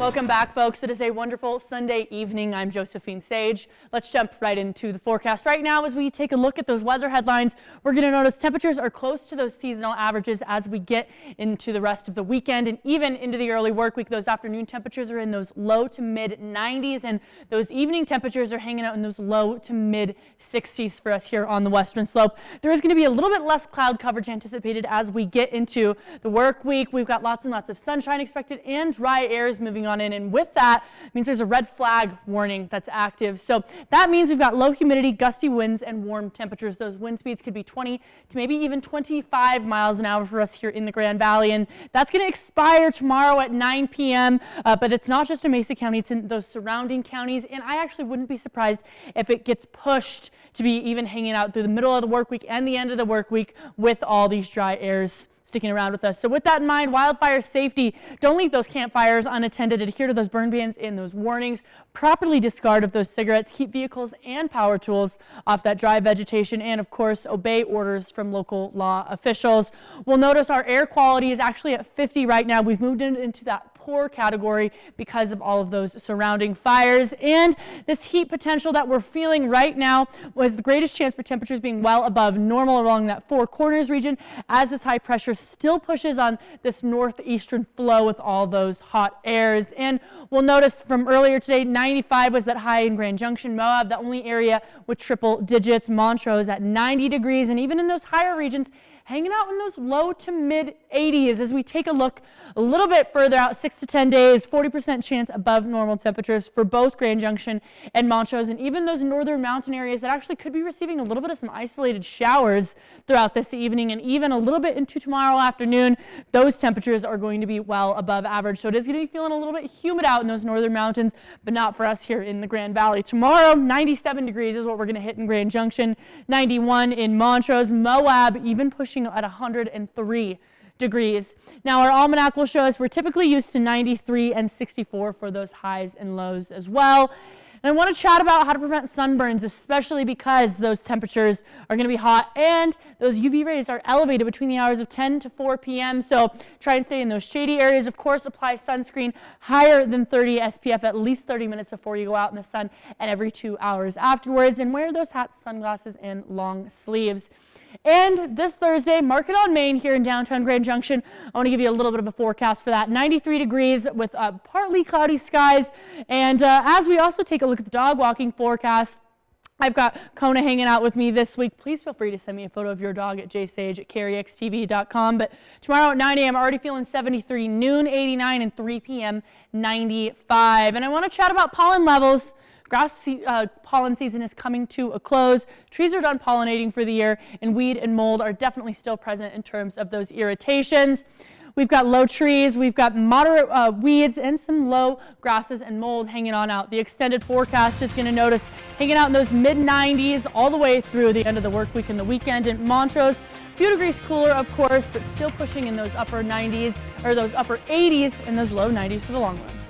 Welcome back, folks. It is a wonderful Sunday evening. I'm Josephine Sage. Let's jump right into the forecast. Right now, as we take a look at those weather headlines, we're going to notice temperatures are close to those seasonal averages as we get into the rest of the weekend and even into the early work week. Those afternoon temperatures are in those low to mid 90s, and those evening temperatures are hanging out in those low to mid 60s for us here on the western slope. There is going to be a little bit less cloud coverage anticipated as we get into the work week. We've got lots and lots of sunshine expected and dry airs moving on in, and with that means there's a red flag warning that's active. So that means we've got low humidity, gusty winds, and warm temperatures. Those wind speeds could be 20 to maybe even 25 miles an hour for us here in the Grand Valley, and that's going to expire tomorrow at 9 p.m. But it's not just in Mesa County, it's in those surrounding counties, and I actually wouldn't be surprised if it gets pushed to be even hanging out through the middle of the work week and the end of the work week with all these dry airs sticking around with us. So with that in mind, wildfire safety, don't leave those campfires unattended. Adhere to those burn bans and those warnings. Properly discard of those cigarettes. Keep vehicles and power tools off that dry vegetation, and of course obey orders from local law officials. We'll notice our air quality is actually at 50 right now. We've moved into that poor category because of all of those surrounding fires, and this heat potential that we're feeling right now was the greatest chance for temperatures being well above normal along that Four Corners region as this high pressure still pushes on this northeastern flow with all those hot airs. And we'll notice from earlier today, 95 was that high in Grand Junction. Moab, the only area with triple digits. Montrose at 90 degrees, and even in those higher regions hanging out in those low to mid 80s. As we take a look a little bit further out, 6 to 10 days, 40% chance above normal temperatures for both Grand Junction and Montrose, and even those northern mountain areas that actually could be receiving a little bit of some isolated showers throughout this evening and even a little bit into tomorrow afternoon. Those temperatures are going to be well above average, so it is going to be feeling a little bit humid out in those northern mountains, but not for us here in the Grand Valley. Tomorrow, 97 degrees is what we're going to hit in Grand Junction, 91 in Montrose. Moab even pushing at 103 degrees. Now our almanac will show us we're typically used to 93 and 64 for those highs and lows as well. And I want to chat about how to prevent sunburns, especially because those temperatures are going to be hot and those UV rays are elevated between the hours of 10 to 4 p.m. So try and stay in those shady areas. Of course, apply sunscreen higher than 30 SPF at least 30 minutes before you go out in the sun and every 2 hours afterwards. And wear those hats, sunglasses, and long sleeves. And this Thursday, Market on Main here in downtown Grand Junction. I want to give you a little bit of a forecast for that. 93 degrees with partly cloudy skies. And as we also take a look at the dog walking forecast, I've got Kona hanging out with me this week. Please feel free to send me a photo of your dog at jsage@carryxtv.com. But tomorrow at 9 a.m., already feeling 73, noon 89, and 3 p.m. 95. And I want to chat about pollen levels. Grass pollen season is coming to a close. Trees are done pollinating for the year, and weed and mold are definitely still present in terms of those irritations. We've got low trees, we've got moderate weeds, and some low grasses and mold hanging on out. The extended forecast is going to notice hanging out in those mid 90s all the way through the end of the work week and the weekend. In Montrose, a few degrees cooler, of course, but still pushing in those upper 90s, or those upper 80s and those low 90s for the long run.